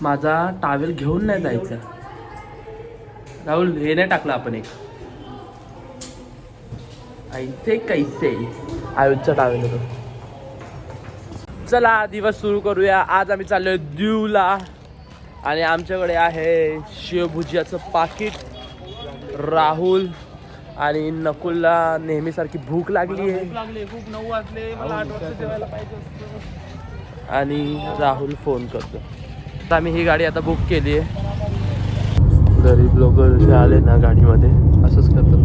माझा टावेल घेऊन नाही जायचा. राहुल हे नाही टाकलं आपण एक ऐसे कैसे आयुषचा टावेल होतो. चला दिवस सुरू करूया. आज आम्ही चाललोय दीवला आणि आमच्याकडे आहे शेवभुजियाचं पाकिट. राहुल आणि नकुलला नेहमीसारखी भूक लागली आहे. खूप 9 वाजले, मला 8 वाजता जेवायला पाहिजे असतं. आणि राहुल फोन करतो. तर आम्ही ही गाडी आता बुक केली आहे. गरीब लोक जे आले ना गाडीमध्ये असंच करतात.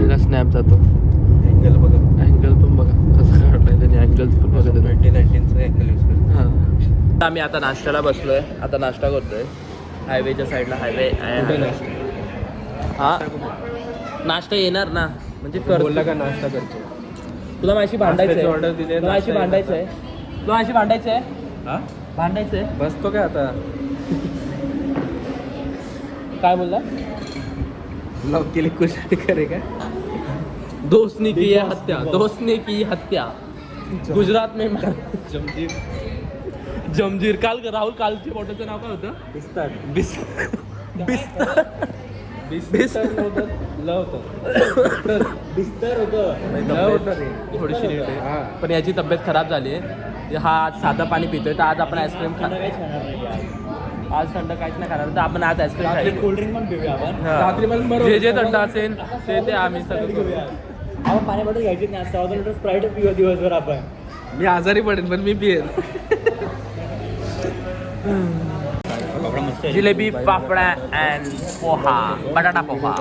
याला स्नॅप जातो. अँगल बघा, अँगल पण बघा कसं काढलाय त्याने. अँगल्स पण बघा 2019चा अँगल यूज करतो. हां आम्ही आता नाश्त्याला बसलोय. आता नाश्ता करतोय हायवेच्या साईडला. हायवे हा नाश्ता येणार ना म्हणजे बोलला का नाश्ता करतो. तुला माझी भांडायचं आहे. ऑर्डर दिली. तुला माझी भांडायचं आहे. तुला माझी भांडायचं आहे. हा भांडायचं आहे. बसतो काय आता. काय बोलला. ब्लॉक केली कुछ करे का. दोस्त ने की हत्या. दोस्त ने की हत्या गुजरात में. जमजीर. काल राहुल कालच्या फोटोचं नाव काय होतं. बिस्तर. बिस्तर बिस्तर होतं. लव होतं. बिस्तर होतं. थोडीशी नीट आहे. पण याची तब्येत खराब झाली आहे. हा आज साधं पाणी पितोय. तर आज आपण आईस्क्रीम आज थंड काहीच नाही खाणार. तर आपण आज आईस्क्रीम खायचं. कोल्ड्रिंक पण पिऊया आपण. रात्री पण जे जे थंड असेल ते आम्ही सगळं घेऊया. आपण पाणी बॉटल घ्यायची नाही. 14 लिटर स्प्राईट पिऊया दिवसभर आपण. मी आजारी पडेन पण मी पिएन. जिलेबी फाफडा अँड पोहा. बटाटा पोहा.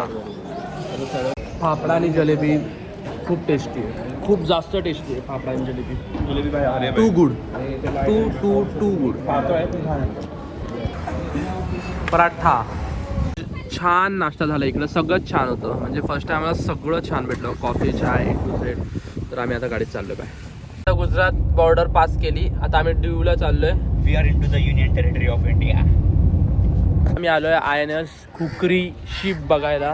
फाफडा आणि जलेबी खूप टेस्टी आहे. खूप जास्त टेस्टी आहे फाफडा आणि jalebi. Too good. Too good. Paratha. छान नाश्ता झाला इकडं. सगळंच छान होतं. म्हणजे फर्स्ट टाइम आम्हाला सगळं छान भेटलं. Coffee chai A to Z. तर आम्ही आता गाडीत चाललो आहे. आता गुजरात बॉर्डर पास केली. आता आम्ही दीवला चाललोय. We are into the union territory of India. आम्ही आलोय INS खुकरी शिप बघायला.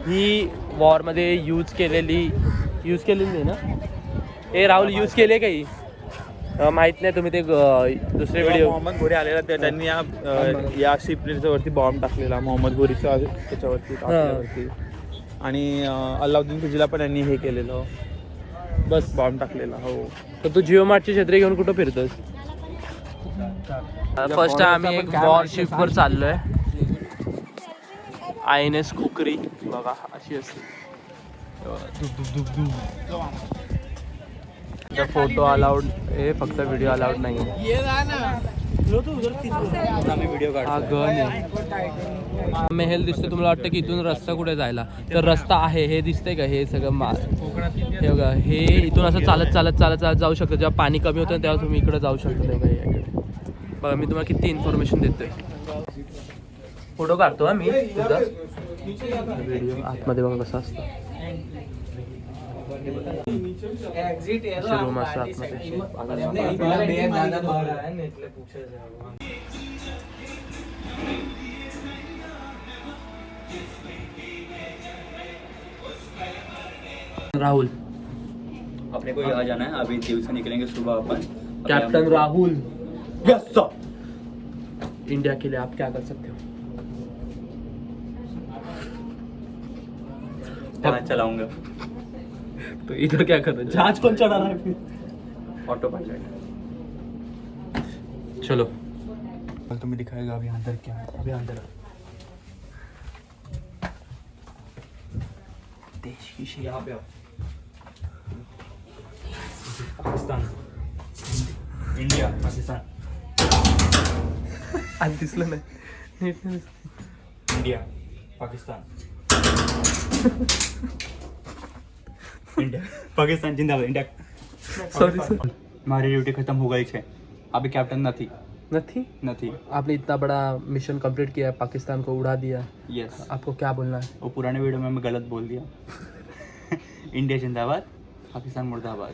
ही वॉरमध्ये यूज केलेली आहे ना. हे राहुल यूज केले काही माहित नाही. तुम्ही ते दुसरे व्हिडिओ. मोहम्मद घोरी आलेला त्यांनी या शिपच्या वरती बॉम्ब टाकलेला. मोहम्मद घोरीच्या त्याच्यावरती आणि अल्लाउद्दीन खिलजीला पण यांनी हे केलेलं. बस बॉम्ब टाकलेला. हो. तर तू जिओ मार्टची छत्री घेऊन कुठं फिरतोस. फर्स्ट आम्ही एक वॉर शिपवर चाललोय. INS खुकरी बघा अशी असते. फोटो अलाउड आहे फक्त व्हिडिओ अलाउड नाही. हा गन आहे. मेहेल दिसतो. तुम्हाला वाटतं की इथून रस्ता कुठे जायला. तर रस्ता आहे. हे दिसतंय का. हे सगळं हे बघा. हे इथून असं चालत जाऊ शकतो. जेव्हा पाणी कमी होतं तेव्हा तुम्ही इकडे जाऊ शकता. बघा इकडे बघा. मी तुम्हाला किती इन्फॉर्मेशन देतोय. फोटो काढतो हा मी सुद्धा. व्हिडिओ आतमध्ये बघा कसं असतं. रूम असं आतमध्ये. राहुल अपने को यहाँ जाना है. अभी दीव से निकलेंगे सुबह अपन. Captain Rahul. Yes sir. India के लिए आप क्या कर सकते हो. जहाज चलाऊंगा. तो इधर क्या कर रहे हैं. जहाज कौन चढ़ा रहा है फिर. Auto pilot. चलो तुम्हें दिखाएगा अभी अंदर क्या है. अभी अंदर देश की शेर. यहाँ पे पाकिस्तान. इंडिया पाकिस्तान. आज दिसलं नाही नीट नाही दिसलं. इंडिया पाकिस्तान. इंडिया पाकिस्तान जिंदाबाद. इंडिया. Sorry sir. हमारी ड्यूटी खत्म हो गई है. अभी कैप्टन नहीं. आपने इतना बड़ा मिशन कंप्लीट किया. पाकिस्तान को उड़ा दिया. यस. आपको क्या बोलना है. वो पुराने वीडियो में मैं गलत बोल दिया. इंडिया जिंदाबाद पाकिस्तान मुर्दाबाद.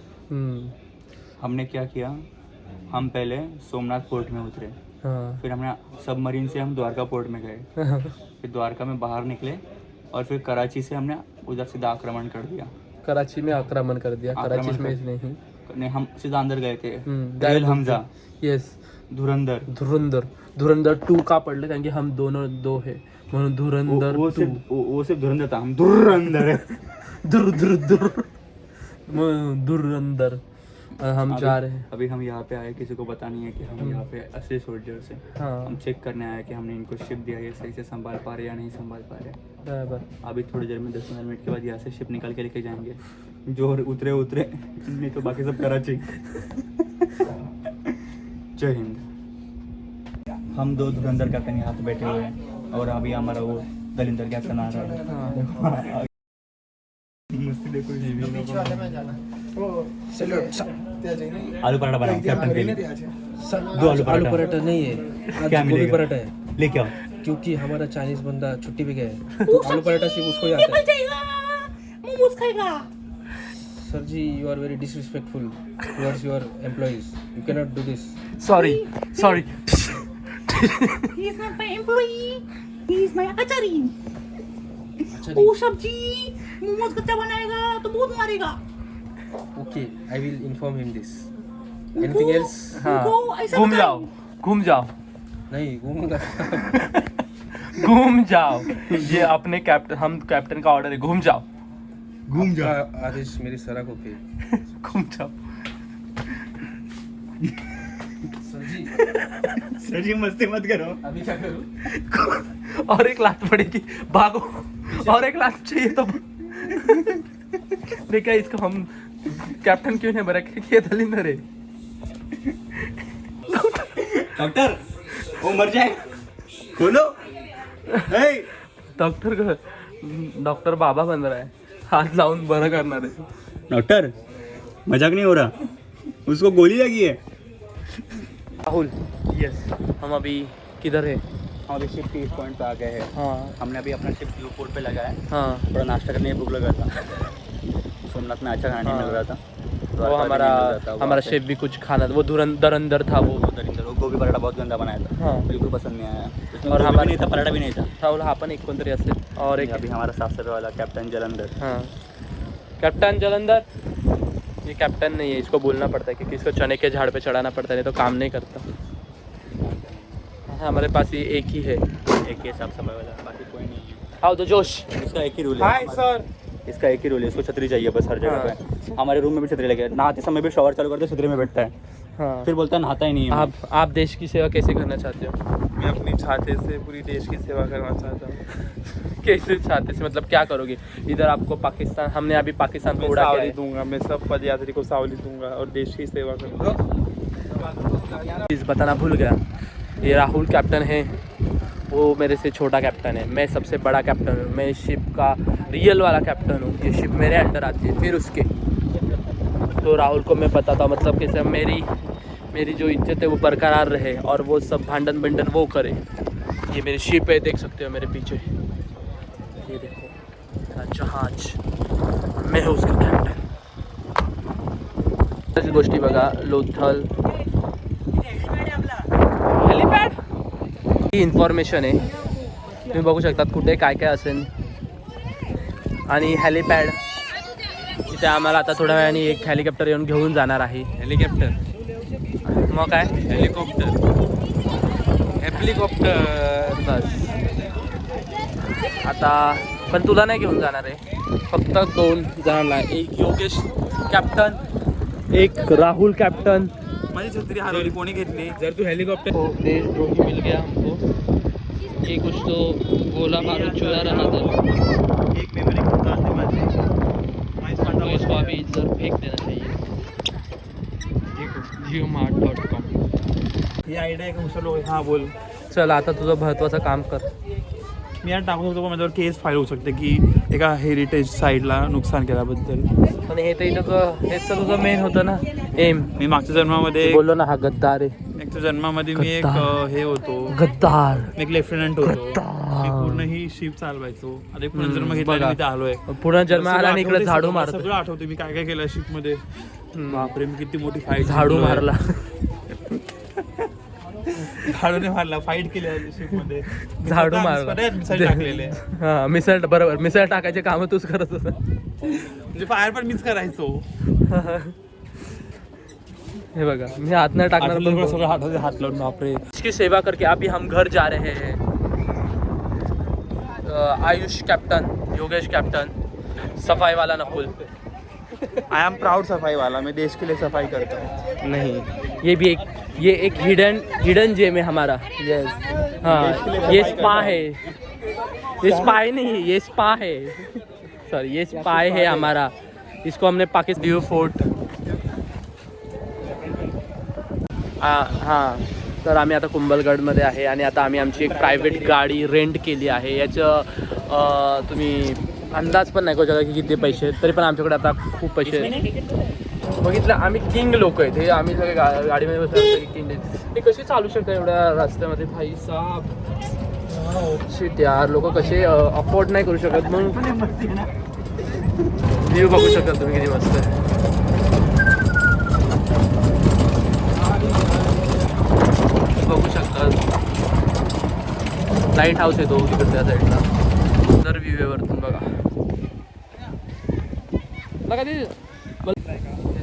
हमने क्या किया. हम पहले सोमनाथ पोर्ट में उतरे. फिर हमने सबमरीन से हम द्वारका पोर्ट में गए. फिर द्वारका में बाहर निकले और फिर कराची से हमने उधर सीधा आक्रमण कर दिया. कराची में आक्रमण कर दिया. कराची में नहीं. हम सीधा अंदर गए थे. गायल हमजा. यस. धुरंधर धुरंधर 2 का पडलं कारण की हम दोनों दो है म्हणून धुरंधर वो 2 सिर्फ धुरंधर था, हम धुरंधर है। धुरंधर हम जा रहे हैं। अभी हम यहाँ पे आए, किसी को पता नहीं है कि हम यहाँ पे असली सोल्जर्स हैं। हाँ हम चेक करने आए कि हमने इनको शिप दिया, ये सही से संभाल पा रहे या नहीं संभाल पा रहे। बराबर। अभी थोड़ी देर में 10-15 मिनट के बाद यहाँ से शिप निकाल के लेके जाएंगे। जो उतरे नहीं तो बाकी सब कराची। जय हिंद। हम 2 धुरंधर कैप्टन यहाँ पे बैठे हुए हैं और अभी हमारा वो दलिंदर कैप्टन आ रहा है। मस्ती देखो। आलू पराठा बनाओ कैप्टन के लिए। 2 आलू पराठा नहीं है, क्या गोभी मिलेगा? पराठा है, लेके आओ। क्योंकि हमारा चाइनीज बंदा छुट्टी पे गया है तो आलू पराठा सिर्फ उसको ही आता है। Sir ji, you are very disrespectful towards your employees, you can not do this. Sorry He is not my employee. He is my achari. अच्छा वो सब्जी मोमोज कच्चा बनाएगा तो बहुत मारेगा। Okay, I will inform him this. Anything else? हाँ उनको ऐसा घूम बताओ। जाओ नहीं घूमूंगा। घूम जाओ। ये अपने कैप्टन, हम कैप्टन का ऑर्डर है, घूम जाओ। आपका आदेश मेरी सराह को पे। घूम जाओ। सर जी मस्ती मत करो। अभी क्या करूँ? और एक लात पड़ेगी, भागो। और एक लात चाहिए तो देखा, इसको हम कैप्टन क्यों नहीं बना कि दलिंदर है। डॉक्टर वो मर जाएगा, खोलो। डॉक्टर बाबा बन रहा है, हात लावून बरं करणार आहे। डॉक्टर मजाक नहीं हो रहा, उसको गोली लगी है। राहुल, यस, हम अभी किधर है? हम अभी शिप के इस पॉइंट पे आ गए हैं। हाँ हमने अभी अपना शिप व्यू पोर्ट पे लगाया है। हाँ, थोड़ा नाश्ता करने की भूख लगा था। सोमनाथ में अच्छा खाना नहीं मिल रहा था। वो हमारा शेफ भी कुछ खाना, वो धुरंधर था वो। वो गोभी पराठा बहुत गंदा बनाया था, हाँ। बिल्कुल पसंद नहीं आया। उसमें और गोभी हमारा- भी नहीं था, पराठा भी नहीं था। राहुल हा पण एक कोणतरी असेल, और एक अभी हमारा साफ सफाई वाला कैप्टन जलंधर। हाँ, कैप्टन जलंधर। ये कैप्टन नहीं है, इसको बोलना पड़ता है क्योंकि इसको चने के झाड़ पे चढ़ाना पड़ता है, नहीं तो काम नहीं करता। हमारे पास ये एक ही है। एक ही साफ सफाई वाला, बाकी कोई नहीं है। आओ तो जोश। इसका एक ही रूल है। इसका एक ही रूल है, इसको छतरी चाहिए बस हर जगह पे। हमारे रूम में भी छतरी लगे, नहाते समय भी शॉवर चालू करते छतरी में बैठता है, हाँ, फिर बोलता है नहाता ही नहीं है। आप देश की सेवा कैसे करना चाहते हो? मैं अपनी छाते से पूरी देश की सेवा करना चाहता हूँ। कैसे चाहते से मतलब क्या करोगे? इधर आपको पाकिस्तान, हमने अभी पाकिस्तान को मैं उड़ा के सावली आए। दूंगा, मैं सब पदयात्री को सावली दूंगा और देश की सेवा करूँगा। चीज़ बताना भूल गया, ये राहुल कैप्टन है, वो मेरे से छोटा कैप्टन है, मैं सबसे बड़ा कैप्टन हूँ। मैं शिप का रियल वाला कैप्टन हूँ, ये शिप मेरे अंडर आती है। फिर उसके तो राहुल को मैं बताता हूँ मतलब कैसे मेरी जो इज्जत है वो बरकरार रहे और वो सब भांडन बंडन वो करे। ये मेरी शिप है, देख सकते हो मेरे पीछे, ये देखो मेरा जहाज, मैं हूँ उसका कैप्टन। अशी गोष्टी बघा, लोथल हेलिपॅड ही इन्फॉर्मेशन आहे, तुम्ही बघू शकतात कुठे काय काय असेल। आणि हेलिपॅड इथे आम्हाला आता थोड्या वेळाने एक हेलिकॉप्टर येऊन घेऊन जाणार आहे। हेलिकॉप्टर, मग काय हेलिकॉप्टर, बस आता पण तुला नाही घेऊन जाणार आहे, फक्त 2 जणांना, एक योगेश कैप्टन, एक राहुल कैप्टन। माझी छत्री हरवली, कोणी घेतली? जर तू हेलिकॉप्टर तो देशद्रोही मिल गया हमको, ये कुछ तो गोला बारूद चुरा रहा था, एक मेमरी खाता है माझी, तो इसको अभी इधर फेंक देना चाहिए। geomart.com। ही आयडिया आहे का हुशार लोक? हां बोल. चल आता तुझं महत्त्वाचं काम कर। मी यार टाकू शकतो, पण माझ्यावर केस फाईल होऊ शकते की एका हेरिटेज साईडला नुकसान केल्याबद्दल. पण हे तर इथं हेच तर तुझं मेन होतं ना एम। मी मागच्या जन्मामध्ये बोललो ना हा गद्दार आहे, मागच्या जन्मामध्ये मी एक हे होतो, गद्दार मी एक लेफ्टनंट होतो. गद्दार. मी पूर्ण ही शिप चालवायचो. आता एक पुनर्जन्म घेतला बघा. आणि मी इथे आलोय. पुनर्जन्म आला आणि इकडे झाडू मला मारतो, सगळं आठवते मी काय काय केलं शिप मध्ये. बापरे, मी किती मोठी फाईट झाडू मारला। झाडूने मारला, फाईट केली शिप मध्ये. झाडू मारला, टाकलेले हा मिसळ, बरोबर मिसळ टाकायचे काम तूच करत होता। म्हणजे फायर पण मीच करायचो. हे बघा मी हात नाही टाकणार पण सगळं हात लावून बापरे. इसकी सेवा करके अभी हम घर जा रहे हैं. आयुष कैप्टन, योगेश कैप्टन, सफाई वाला नकुल. आई एम प्राउड सफाई वाला, मैं देश के लिए सफाई करता हूँ. नहीं, ये एक हिडन जेम है हमारा. यस. हाँ, ये स्पा है. ये स्पाई नहीं, ये स्पा है. सॉरी, ये स्पाई है हमारा. इसको हमने पाकिस्तान ड्यू फोर्ट. हां, तर आम्ही आता कुंभलगडमध्ये आहे आणि आता आम्ही आमची एक प्रायव्हेट गाडी रेंट केली आहे. याचं तुम्ही अंदाज पण नाही करू शकता की किती पैसे आहेत. तरी पण आमच्याकडे आता खूप पैसे आहेत. बघितलं, आम्ही किंग लोक आहेत. हे आम्ही सगळे गाडीमध्ये बसलो किंग आहेत. हे कसे चालू शकतात एवढ्या रस्त्यामध्ये भाई साहब. शिट यार, लोक कसे अफोर्ड नाही करू शकत. म्हणून व्ह्यू बघू शकता तुम्ही किती मस्त आहे. बघू शकता लाईट हाऊस येतो तिकडच्या साईडला. सुंदर व्ह्यू आहे वरतून बघा. बघा ते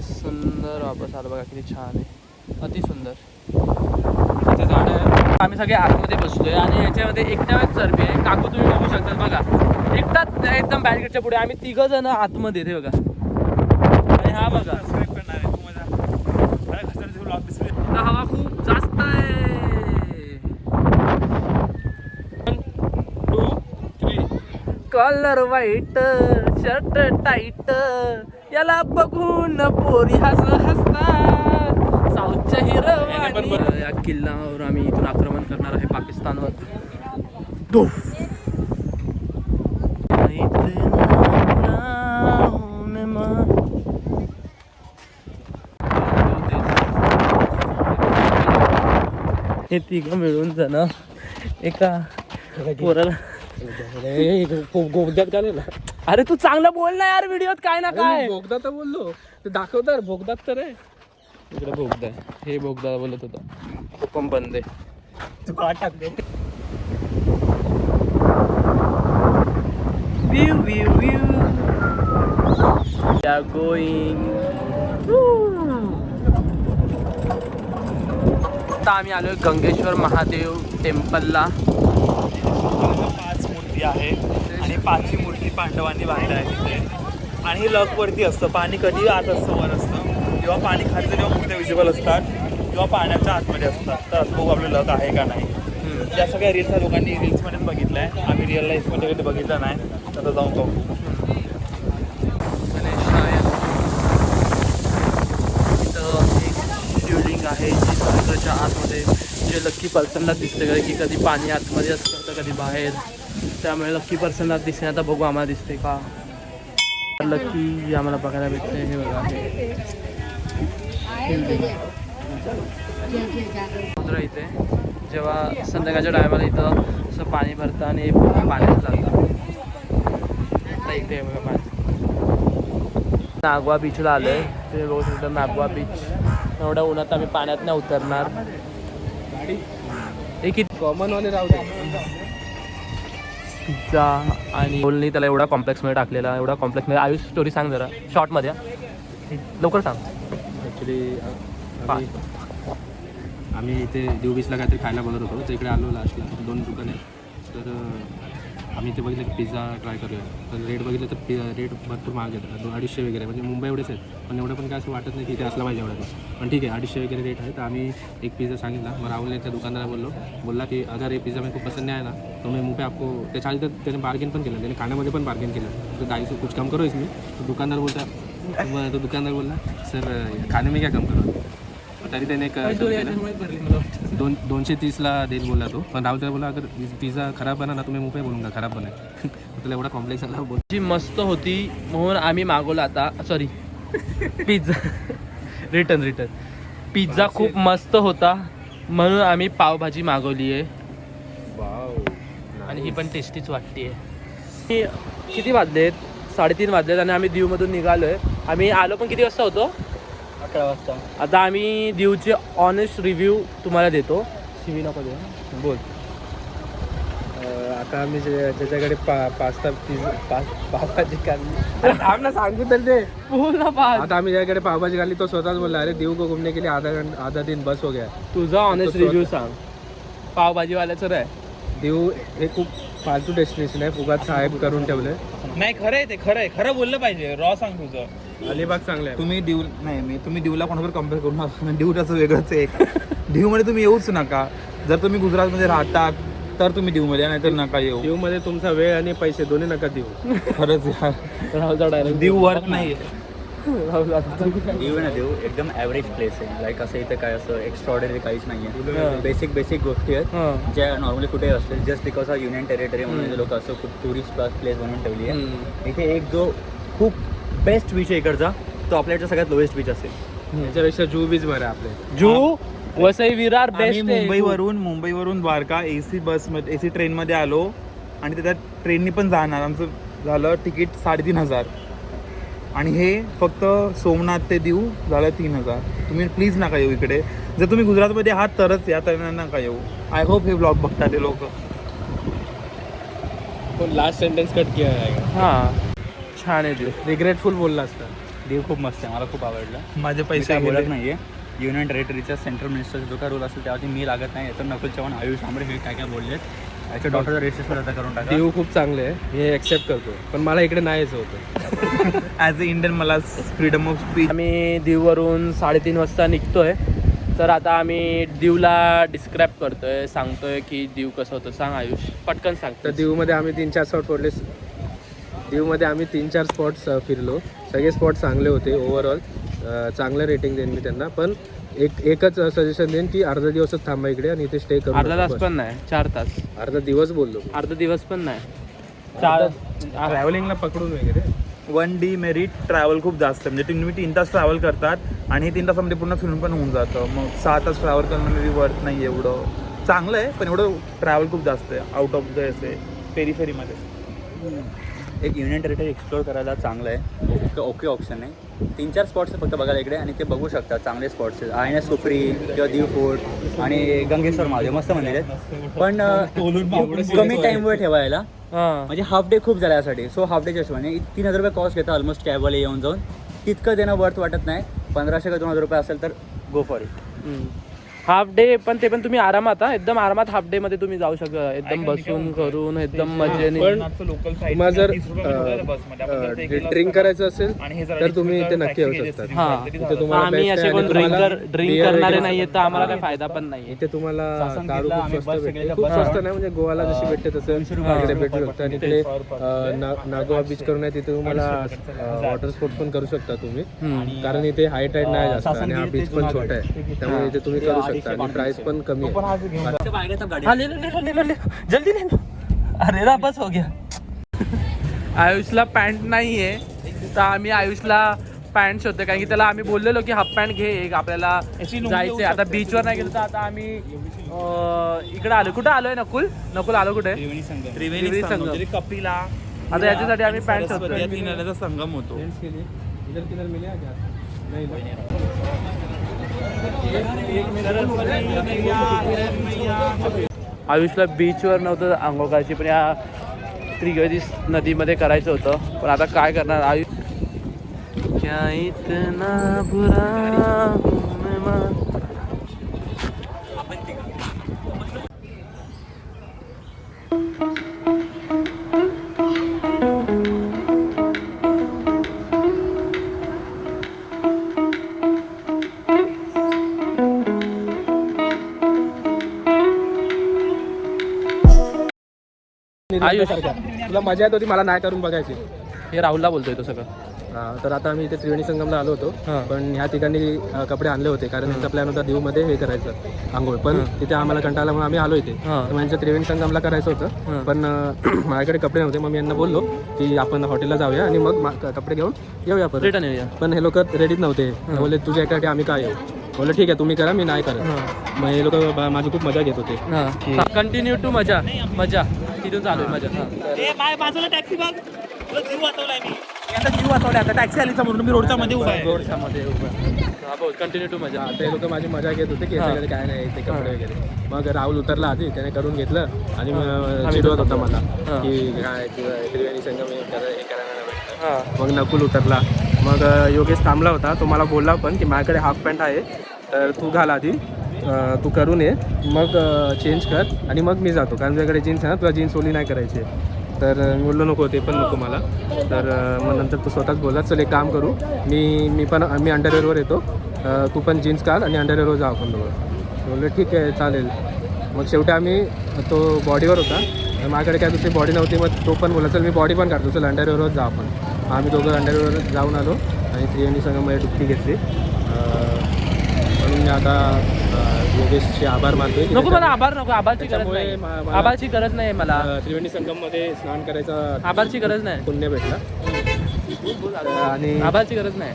सुंदर वापस आलं बघा, किती छान आहे, अति सुंदर. इथे झाड आहे. आम्ही सगळे आतमध्ये बसलोय आणि याच्यामध्ये एकट्या चरबी आहे. काकू तुम्ही बघू शकता बघा, एकटाच एकदम बॅरिकेडच्या पुढे. आम्ही 3 जण आतमध्ये ते बघा. आणि हा बघा, हवा खूप जास्त आहे. 1 2 3. कॉलर वाईट, शर्ट टाईट, याला बघून पोरी हसतात. साऊथच्या हिरो. या किल्ल्यावर आम्ही इथून आक्रमण करणार आहे पाकिस्तानवर. हे 3 मिळून जण एका पोराला. बोगद्यात का ना. अरे तू चांगलं बोल ना यार व्हिडिओत, काय ना काय. बोगदा तर बोललो, ते दाखवतात बोगदात तर आहे. इकडे बोगदा आहे. हे बोगदा बोलत होता. तो पण बंद आहे. तू का टाकते. View, view, view. We are going. आता आम्ही आलोय गंगेश्वर महादेव टेम्पलला. 5 मूर्ती आहे आणि 5ची मूर्ती पांडवांनी बांधल्या आहे तिथे. आणि हे लकवरती असतं, पाणी कधी आत असतं, वर असतं. जेव्हा पाणी खातं तेव्हा मूर्त्या विजिबल असतात, किंवा पाण्याच्या आतमध्ये असतात. तर बघू आपलं लक आहे का नाही. या सगळ्या रील्स लोकांनी रील्समध्येच बघितलं आहे. आम्ही रिअल लाईफमध्ये कधी बघितलं नाही. तर जाऊन बघू. शिवलिंग आहे जी समुद्राच्या आतमध्ये, जे लक्की पर्सनला दिसते की कधी पाणी आतमध्ये असतं तर कधी बाहेर. त्यामुळे लक्की पर्सनला दिसते. आता बघू आम्हाला दिसते का लक्की आम्हाला बघायला भेटते. हे बघा समुद्र इथे. जेव्हा संध्याकाळच्या टायमाला इथं असं पाणी भरतं आणि पाण्यात जातं. आता इथे बघा पाणी. नागवा बीचला आलोय. तुम्ही बघू शकता नागवा बीच. एवढ्या उन्हात आम्ही पाण्यात नाही उतरणार. एक कॉमनवाले राहू दे. पिझ्झा आणि बोलणी त्याला एवढा कॉम्प्लेक्समध्ये टाकलेला. एवढा कॉम्प्लेक्समध्ये. आयुष स्टोरी सांग जरा शॉर्टमध्ये, लवकर सांग. ॲक्च्युली आम्ही इथे देव बीचला काहीतरी खायला बघत होतो. तर इकडे आलो लास्टला 2 दुकान आहेत. तर आम्ही इथे बघितलं की पिझ्झा ट्राय करूया. तर रेट बघितलं तर रेट भरपूर महाग आहेत. 200-250 वगैरे, म्हणजे मुंबई एवढेच आहेत. पण एवढं पण काय असं वाटत नाही की इथे असलं पाहिजे एवढं. पण ठीक आहे, 250 वगैरे रेट आहे. तर आम्ही एक पिज़्ज़ा सांगितला. मग राहुलने त्या दुकानदारा बोलला की अगर ये पिज़्ज़ा मेरे को पसंद नहीं आया ना तो मैं मुँह पे आपको. त्याच्या आधी तर त्याने बार्गेन पण केलं. त्याने खाण्यामध्ये पण बार्गेन केलं. तर 250 कुछ कम करो इसमें. तो दुकानदार बोलला सर खाने में क्या कम करो. तरी त्याने 230ला देईल बोलला तो. पण राहुल त्याला बोला अगर पिझ्झा खराब बना ना तुम्ही मुंबई बोलूंगा खराब बना. त्याला एवढा कॉम्प्लेक्स आला. जी मस्त होती म्हणून आम्ही मागवला. आता सॉरी पिझ्झा रिटर्न पिझ्झा खूप मस्त होता म्हणून आम्ही पावभाजी मागवली आहे. आणि ही पण टेस्टीच वाटते. किती वाजलेत? 3:30 वाजलेत आणि आम्ही दीवमधून निघालोय. आम्ही आलो पण किती वाजता होतो? 11 वाजता. आता आम्ही दीवचे ऑनेस्ट रिव्ह्यू तुम्हाला देतो. शिवी नको दे, बोल. आता आम्ही ज्याच्याकडे पास्ता पावभाजी खाल्ली थांब ना सांगू तर ते बोल ना पाच. आता आम्ही ज्याकडे पावभाजी खाल्ली तो स्वतःच बोलला अरे देव को घूमने के लिए आधा दिन बस हो गया. तुझा ऑनेस्ट रिव्ह्यू सांग पावभाजीवाल्याचं रे. देव हे खूप फालतू डेस्टिनेशन आहे. उगाच साहेब करून ठेवले. नाही खरं आहे ते, खरं आहे, खरं बोललं पाहिजे. रॉ सांग तुझं. अलिबाग चांगलं आहे. तुम्ही दिव नाही तुम्ही दिवला कोणावर कम्पेअर करू नका. दिव त्याचं वेगळंच आहे. दिवमध्ये तुम्ही येऊच नका. जर तुम्ही गुजरातमध्ये राहतात तर तुम्ही दिवमध्ये, नाहीतर नका येऊ. देव मध्ये तुमचा वेळ आणि पैसे दोन्ही नका देऊ. खरंच यार, राहुलचा डायरेक्ट दिव वर्थ नाही. देव ना देव एकदम ॲव्हरेज प्लेस आहे. लाईक असं इथं काय असं एक्स्ट्रॉर्डनरी काहीच नाही आहे. बेसिक गोष्टी आहेत ज्या नॉर्मली कुठे असतील. Just because of union territory म्हणून लोक असं खूप टुरिस्ट प्लेस बनवून ठेवली आहे. इथे एक जो खूप बेस्ट बीच आहे इकडचा, तो आपल्याकडचा सगळ्यात लोएस्ट बीच असेल. याच्यापेक्षा जू बीच बरं आहे आपले. जू वसई विरार आम्ही बेस्ट. मुंबईवरून द्वारका AC बसमध्ये AC ट्रेनमध्ये आलो आणि त्या ट्रेननी पण जाणार. आमचं झालं तिकीट 3,500 आणि हे फक्त सोमनाथ ते दीव झालं 3,000. तुम्ही प्लीज नका येऊ इकडे. जर तुम्ही गुजरातमध्ये आहात तरच या, तर नका येऊ. आय होप हे ब्लॉग बघतात ते लोक. लास्ट सेंटेन्स कट किया जाएगा. हां छान आहे. रिग्रेटफुल बोलला असता. देव खूप मस्त आहे, मला खूप आवडलं. माझे मी पैसे काय बोलत गेले. नाहीये. युनियन टेरिटरीचा सेंट्रल मिनिस्टरचा जो काय रोल असेल त्यावरती मी लागत नाही. तर नकुल चव्हाण, आयुष आंबरे हे काय काय बोलले याच्या डॉक्टरचा रजिस्ट्रेशन रद्द करून टाका. देव खूप चांगले आहे हे ऍक्सेप्ट करतो, पण मला इकडे नाही यायचं होतं. ॲज अ इंडियन मला फ्रीडम ऑफ स्पीच. आम्ही दीववरून 3:30 वाजता निघतोय. तर आता आम्ही दीवला डिस्क्राईब करतोय, सांगतोय की दीव कसं होतं. सांग आयुष, पटकन सांग. तर दीवमध्ये आम्ही 3-4 स्पॉट फोडले. दीवमध्ये आम्ही 3-4 स्पॉट्स फिरलो. सगळे स्पॉट चांगले होते. ओव्हरऑल चांगलं रेटिंग देईन मी त्यांना. पण एकच सजेशन देईन की अर्धा दिवसच थांबा इकडे आणि इथे स्टे करू. अर्धा तास पण नाही, 4 तास. अर्धा दिवस बोललो. अर्धा दिवस पण नाही, 4. ट्रॅव्हलिंगला पकडून वगैरे 1 D मेरिट ट्रॅव्हल खूप जास्त आहे. म्हणजे तुम्ही 3 तास ट्रॅव्हल करतात आणि हे 3 तासामध्ये पूर्ण फिरून पण होऊन जातं. मग 6 तास ट्रॅव्हल करणं मे बी वर्थ नाही एवढं. चांगलं आहे पण एवढं ट्रॅव्हल खूप जास्त आहे आउट ऑफ द असे पेरीफेरीमध्ये. एक युनियन टेरिटरी एक्सप्लोअर करायला चांगलं आहे. ओके ऑप्शन आहे. 3-4 स्पॉट्स फक्त बघायला इकडे आणि ते बघू शकता. चांगले स्पॉट्स आहेत. INS कोपरी किंवा दीव फोर्ट आणि गंगेश्वर महादेव मस्त मंदिर आहेत. पण कमी टाईमवर ठेवायला म्हणजे हाफ डे खूप झाला यासाठी. सो हाफ डेच्या हिशोबाने 3,000 रुपये कॉस्ट घेतात ऑलमोस्ट कॅबवाले येऊन जाऊन. तितकं देणं वर्थ वाटत नाही. 1,500 का 2,000 रुपये असेल तर go for it. Half day पण ते पण तुम्ही आरामात एकदम आरामात हाफ डे मध्ये तुम्ही जाऊ शकता. एकदम बसून करून एकदम मजेने. तुम्हाला जर ड्रिंक करायचं असेल तर तुम्ही इथे नक्की येऊ शकता. हा, इथे तुम्हाला आम्ही best असे आहे. कोण आणि तुम्हाला ड्रिंक beer करणारे वगैरे नाहीये तर आम्हाला काही फायदा पण नाहीये. इथे तुम्हाला दारू आम्ही खूप बस स्वस्त भेटते. सगळ्याच्या खूप बस. स्वस्त नाही म्हणजे गोवाला जशी भेटते तसं इकडे भेटू शकतं. आणि इकडे नागोवा बीच करून आहे तिथे तुम्हाला वॉटर स्पोर्ट्स पण करू शकता तुम्ही. कारण इथे हाय टाईड नाही जास्त आणि हा बीच पण छोटा आहे त्यामुळे इथे तुम्ही करू शकता आणि प्राइस पण कमी आहे. जल्दी ले लो. अरे ना बस हो गया. आयुषला पॅन्ट नाहीये तर आम्ही आयुषला पॅन्ट शोधतोय. कारण की त्याला आम्ही बोललेलो की हाफ पॅन्ट घे एक, आपल्याला जायचंय. आता बीचवर नाही गेलो तर आता आम्ही इकडे आलो. कुठं आलोय नकुल? नकुल आलो कुठे? त्रिवेणी संगम. कपिला. आता याच्यासाठी आम्ही पॅन्ट शोधतोय. या 3 नद्यांचा संगम होतो. आयुषला बीचवर नव्हतं आंघोळ करायची पण या त्रिवेणी नदीमध्ये करायचं होतं. पण आता काय करणार आयुष. क्या इतना बुरा हूं मैं. आयुष. तुला मजा येत होती, मला नाही करून बघायची. हे राहुलला बोलतोय तो सगळं. तर आता आम्ही इथे त्रिवेणी संगमला आलो होतो. पण ह्या ठिकाणी कपडे आणले होते कारण त्यांचा प्लॅन होता दीवमध्ये हे करायचं आंघोळ. पण तिथे आम्हाला कंटाळा म्हणून आम्ही आलो इथे. म्हणजे त्रिवेणी संगमला करायचं होतं पण माझ्याकडे कपडे नव्हते. मग मी यांना बोललो की आपण हॉटेलला जाऊया आणि मग कपडे घेऊन येऊया परत. रिटर्न येऊया. पण हे लोक रेडीच नव्हते. बोलले तुझ्या एकासाठी आम्ही काय येऊ. बोललं ठीक आहे तुम्ही करा मी नाही करत. मग हे लोक माझी खूप मजा घेत होते. कंटिन्यू टू मजा मजा तिथून चालू आहे मजा. बाजूला टॅक्सी बघ. जीव वाचवलाय मी. आता जीव वाचवलाय. आता टॅक्सी आली समोरून. मी रोडच्या मध्ये उभा आहे. रोडच्या मध्ये हा बोल कंटिन्यू टू मजा. ते लोक माझी मजा घेत होते की याच्याकडे काय नाही ते कपडे वगैरे. मग राहुल उतरला आधी, त्याने करून घेतलं आणि मग चिडवत होता मला की काय त्रिवेणी संगम हे करायला नाही भेटलं. मग नकुल उतरला. मग योगेश थांबला होता, तो मला बोलला पण की माझ्याकडे हाफ पॅन्ट आहे तर तू घाल आधी, तू करून ये मग चेंज कर आणि मग मी जातो, कारण तुझ्याकडे जीन्स आहे ना, तुला जीन्स ओली नाही करायची. तर मी बोललो नको, ते पण नको मला. तर मग नंतर तू स्वतःच बोलला चल एक काम करू, मी अंडरवेअरवर येतो, तू पण जीन्स काढ आणि अंडरवेअरवर जा आपण दोघं. बोललो ठीक आहे चालेल. मग शेवटी आम्ही तो बॉडीवर होता, माझ्याकडे काय दुसरी बॉडी नव्हती, मग तो पण बोला चल मी बॉडी पण काढतो, चल अंडरवेअरवर जा आपण. आम्ही दोघं अंडरवेअरवर जाऊन आलो आणि त्रिवेणी संगममध्ये डुबकी घेतली. म्हणून मी आता योगेशचे आभार मानतोय. नको मला आभार नको, आभारची गरज नाही, आभारची गरज नाही मला. त्रिवेणी संगममध्ये स्नान करायचा आभारची गरज नाही, पुण्य भेटला आणि आभारची गरज नाही.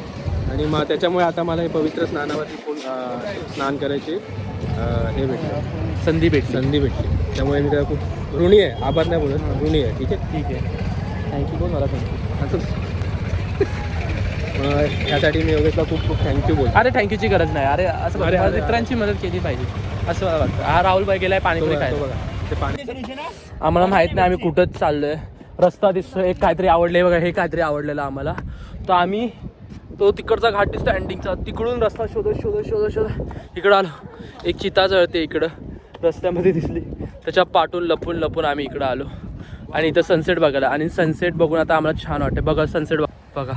आणि मग त्याच्यामुळे आता मला हे पवित्र स्नानावरती स्नान करायची हे भेटलं, संधी भेटली. त्यामुळे मी त्याला खूप ऋणी आहे, आभार नाही बोलत, ऋणी आहे. ठीक आहे थँक्यू बोल मला, थँक्यू. यासाठी मी योगेशला खूप खूप थँक्यू बोल. अरे थँक्यूची गरज नाही. अरे असं मित्रांची मदत केली पाहिजे असं मला वाटतं. हा राहुल भाई गेलाय पाणीपुरी खायला. बघा ते पाणी आम्हाला माहित नाही आम्ही कुठंच चाललोय. रस्ता दिसतोय, एक काहीतरी आवडले बघा, हे काहीतरी आवडलेलं आम्हाला. तर आम्ही तो तिकडचा घाट दिसतो एंडिंगचा, तिकडून रस्ता शोधत इकडं आलो. एक चिता जळते इकडं रस्त्यामध्ये दिसली, त्याच्या पाठून लपून आम्ही इकडं आलो आणि इथं सनसेट बघायला. आणि सनसेट बघून आता आम्हाला छान वाटतं. बघा सनसेट बघा.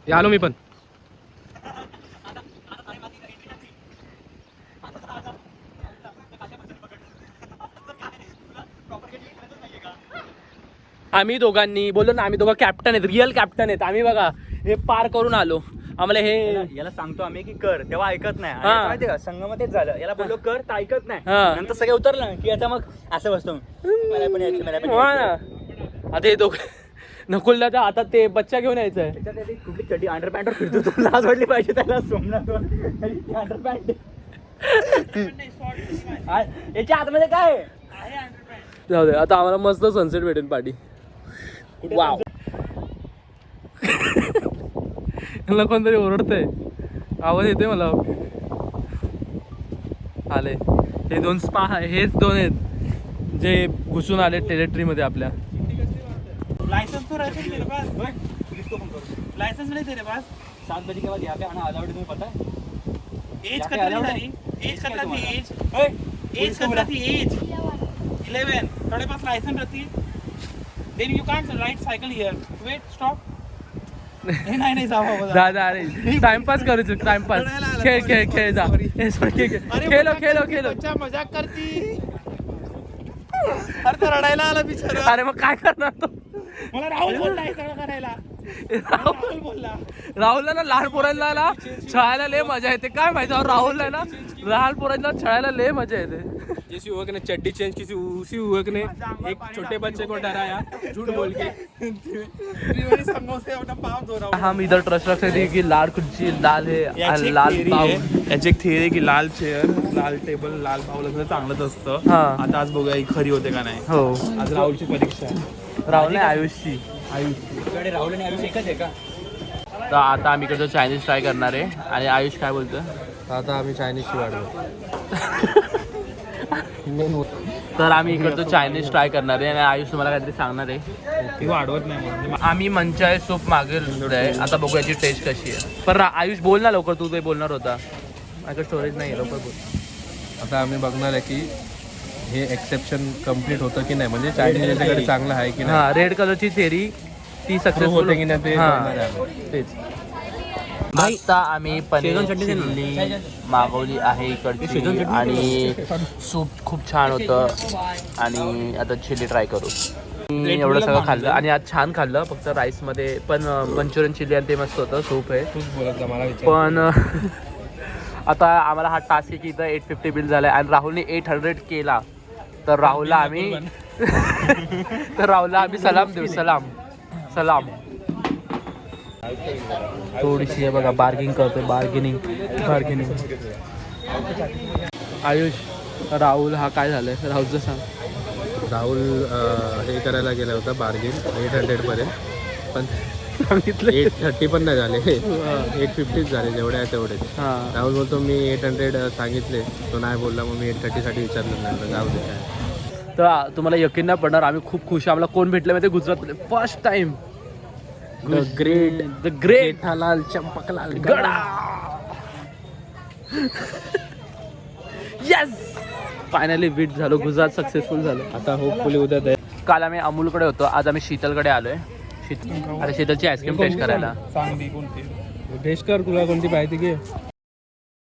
आलो मी पण. आम्ही दोघांनी बोललो ना, आम्ही दोघं कॅप्टन आहेत, रिअल कॅप्टन आहेत. आम्ही बघा हे पार करून आलो. आम्हाला हे याला सांगतो आम्ही की कर, तेव्हा ऐकत नाही. हा. माहिती का संगमध्येच झालं, याला बोललो कर तर ऐकत नाही. हा. नंतर सगळे उतरलं की आता मग असं बसतो, मला पण यायचं. हा ना. आता हे दोघं नकुलला तर आता ते बच्चा घेऊन यायचंय. कुठली चड्डी अंडरपॅन्टवर फिरतो, तू लाज वाटली पाहिजे त्याला सोमनाथ अंडरपॅन्ट. याच्या आतमध्ये काय जाऊ दे, आता आम्हाला मस्त सनसेट भेटेल पाठी. वाव. मला कोणतरी ओरडतंय, आवाज येते मला. आले हे दोन स्पा, हेच दोन आहेत जे घुसून आले टेरिटरीमध्ये आपल्या. लाइसेंस तो रहता है तेरे पास? लाइसेंस नहीं तेरे पास? 7 बजे के बाद यहाँ पे आना अलाउड है, तुम्हें पता है? एज यहाँ पे कितना allowed है? थी? एज कितना थी? एज ओए, एज कितना थी? एज 11. थोड़े पास लाइसेंस रहती है? Then you can't ride cycle here. Wait, stop. नहीं साहब. जा अरे टाइमपास करू चुक, टाइमपास. खेळ जा. खेलो. बच्चा मजाक करती. अरे तो रडायला आला बिचारा. अरे मग काय करणार तो. मला राहुल बोलला हे सगळं करायला. राहुल बोलला. राहुलला ना लहान पोरांना छळायला लय मजा येते. काय माहिती राहुलला ना लहान पोरांना छळायला लय मजा येते. जिस युवक ने चड्डी चेंज की उसी युवक ने एक छोटे बच्चे को डराया झूठ बोल के. त्रिवेणी संगम से अपना पाँव धो रहा हूँ. हम इधर ट्रस्ट रखते थे की लाल खुर्ची लाल है याची लाल एक पाव. theory आहे. याची एक थिअरी की लाल चेअर, लाल टेबल, लाल पाऊल असं चांगलंच असतं. हा. आता आज बघूया ही खरी होते का नाही. हो आज राहुलची परीक्षा आहे. राहुल नाही आयुषची. तुझ्याकडे राहुल आणि आयुष एकच आहे का? तर आता आम्ही इकडचं चायनीज ट्राय करणार आहे. आणि आयुष काय बोलतो. आता आम्ही चायनीजची वाढवू. तर आम्ही इकडचं चायनीज ट्राय करणार आहे आणि आयुष तुम्हाला काहीतरी सांगणार आहे. ती वाढवत नाही म्हणजे आम्ही मंचाय सूप मागेल आहे. आता बघू याची टेस्ट कशी आहे. पण आयुष बोल ना लवकर, तू ते बोलणार होता. माझ्याकडे स्टोरेज नाही आहे, लवकर बोल. आता आम्ही बघणार आहे की हे एक्सेप्शन कम्प्लीट होतं की नाही, म्हणजे चायनीज याच्याकडे चांगलं आहे की नाही, हा रेड कलरची थेरी ती सक्सेसफुल होते की नाही ते बघणार आहे. तेच. आता आम्ही पनीर चिल्ली मागवली आहे इकडची आणि सूप खूप छान होतं. आणि आता चिल्ली ट्राय करू. मी एवढं सगळं खाल्लं आणि आज छान खाल्लं. फक्त राईसमध्ये पण मंचुरियन चिल्ली आणि ते मस्त होतं. सूप आहे तूच बोलत जा, मला विचार. पण आता आम्हाला हा टास्क आहे की इथं 850 बिल झालं आहे आणि राहुलने 800 केला. तर राहुलला आम्ही तर राहुलला आम्ही सलाम देऊ, सलाम सलाम. थोडीशी आहे बघा, बार्गिंग करतोय, बार्गेनिंग. आयुष, राहुल हा काय झालंय, राहुलचं सांग. राहुल हे करायला गेला होता बार्गेन 800पर्यंत, पण सांगितलं 830 पण नाही झाले, 850 झाले, जेवढे आहे तेवढेच. हां. राहुल बोलतो मी 800 सांगितले, तो नाही बोलला, मग मी 830साठी विचारलं नाही, जाऊ दे काय. तर तुम्हाला यकीन नाही पडणार, आम्ही खूप खुश आहे. आम्हाला कोण भेटलं माहिती, गुजरातमध्ये first time the great Jethalal Champaklal Gada. Yes, finally bit झालो, गुजरात सक्सेसफुल झालं. आता होपफुली उद्या दे. काल आम्ही अमूलकडे होतो, आज आम्ही शीतलकडे आलोय. अरे शीतलची आईस्क्रीम टेस्ट करायला. सांग कोणती टेस्ट कर, तुला कोणती पाहिजे की